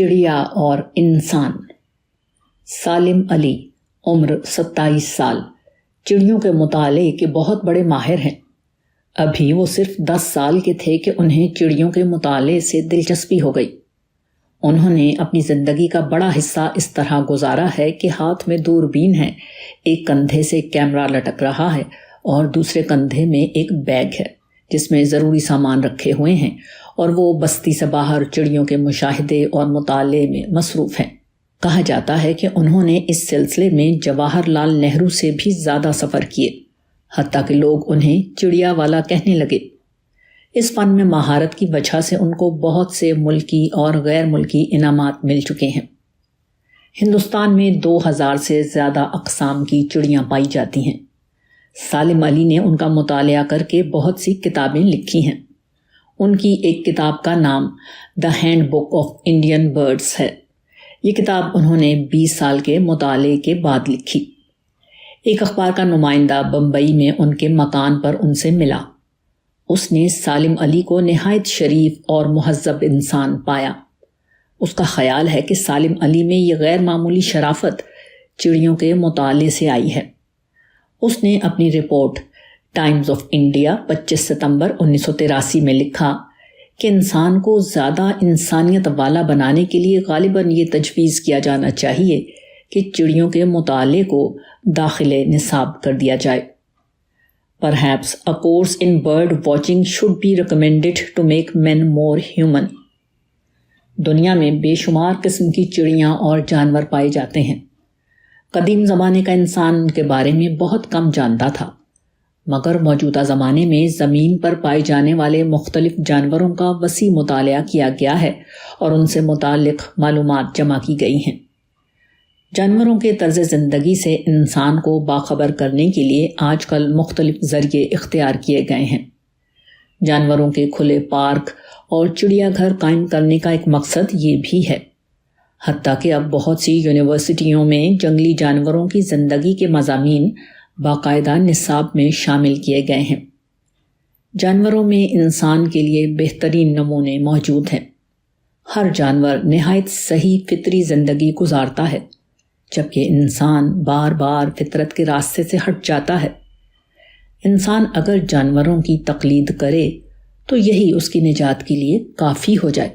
چڑیا اور انسان۔ سالم علی، عمر 27 سال، چڑیوں کے مطالعے کے بہت بڑے ماہر ہیں۔ ابھی وہ صرف 10 سال کے تھے کہ انہیں چڑیوں کے مطالعے سے دلچسپی ہو گئی۔ انہوں نے اپنی زندگی کا بڑا حصہ اس طرح گزارا ہے کہ ہاتھ میں دوربین ہے، ایک کندھے سے کیمرہ لٹک رہا ہے اور دوسرے کندھے میں ایک بیگ ہے جس میں ضروری سامان رکھے ہوئے ہیں، اور وہ بستی سے باہر چڑیوں کے مشاہدے اور مطالعے میں مصروف ہیں۔ کہا جاتا ہے کہ انہوں نے اس سلسلے میں جواہر لال نہرو سے بھی زیادہ سفر کیے، حتیٰ کہ لوگ انہیں چڑیا والا کہنے لگے۔ اس فن میں مہارت کی وجہ سے ان کو بہت سے ملکی اور غیر ملکی انعامات مل چکے ہیں۔ ہندوستان میں 2000 سے زیادہ اقسام کی چڑیاں پائی جاتی ہیں۔ سالم علی نے ان کا مطالعہ کر کے بہت سی کتابیں لکھی ہیں۔ ان کی ایک کتاب کا نام the hand book of Indian birds ہے۔ یہ کتاب انہوں نے 20 سال کے مطالعے کے بعد لکھی۔ ایک اخبار کا نمائندہ بمبئی میں ان کے مکان پر ان سے ملا۔ اس نے سالم علی کو نہایت شریف اور مہذب انسان پایا۔ اس کا خیال ہے کہ سالم علی میں یہ غیر معمولی شرافت چڑیوں کے مطالعے سے آئی ہے۔ اس نے اپنی رپورٹ ٹائمز آف انڈیا 25 ستمبر 1983 میں لکھا کہ انسان کو زیادہ انسانیت والا بنانے کے لیے غالباً یہ تجویز کیا جانا چاہیے کہ چڑیوں کے مطالعے کو داخل نصاب کر دیا جائے۔ Perhaps a course in bird watching should be recommended to make men more human۔ دنیا میں بے شمار قسم کی چڑیاں اور جانور پائے جاتے ہیں۔ قدیم زمانے کا انسان ان کے بارے میں بہت کم جانتا تھا، مگر موجودہ زمانے میں زمین پر پائے جانے والے مختلف جانوروں کا وسیع مطالعہ کیا گیا ہے اور ان سے متعلق معلومات جمع کی گئی ہیں۔ جانوروں کے طرز زندگی سے انسان کو باخبر کرنے کے لیے آج کل مختلف ذریعے اختیار کیے گئے ہیں۔ جانوروں کے کھلے پارک اور چڑیا گھر قائم کرنے کا ایک مقصد یہ بھی ہے۔ حتیٰ کہ اب بہت سی یونیورسٹیوں میں جنگلی جانوروں کی زندگی کے مضامین باقاعدہ نصاب میں شامل کیے گئے ہیں۔ جانوروں میں انسان کے لیے بہترین نمونے موجود ہیں۔ ہر جانور نہایت صحیح فطری زندگی گزارتا ہے، جبکہ انسان بار بار فطرت کے راستے سے ہٹ جاتا ہے۔ انسان اگر جانوروں کی تقلید کرے تو یہی اس کی نجات کے لیے کافی ہو جائے۔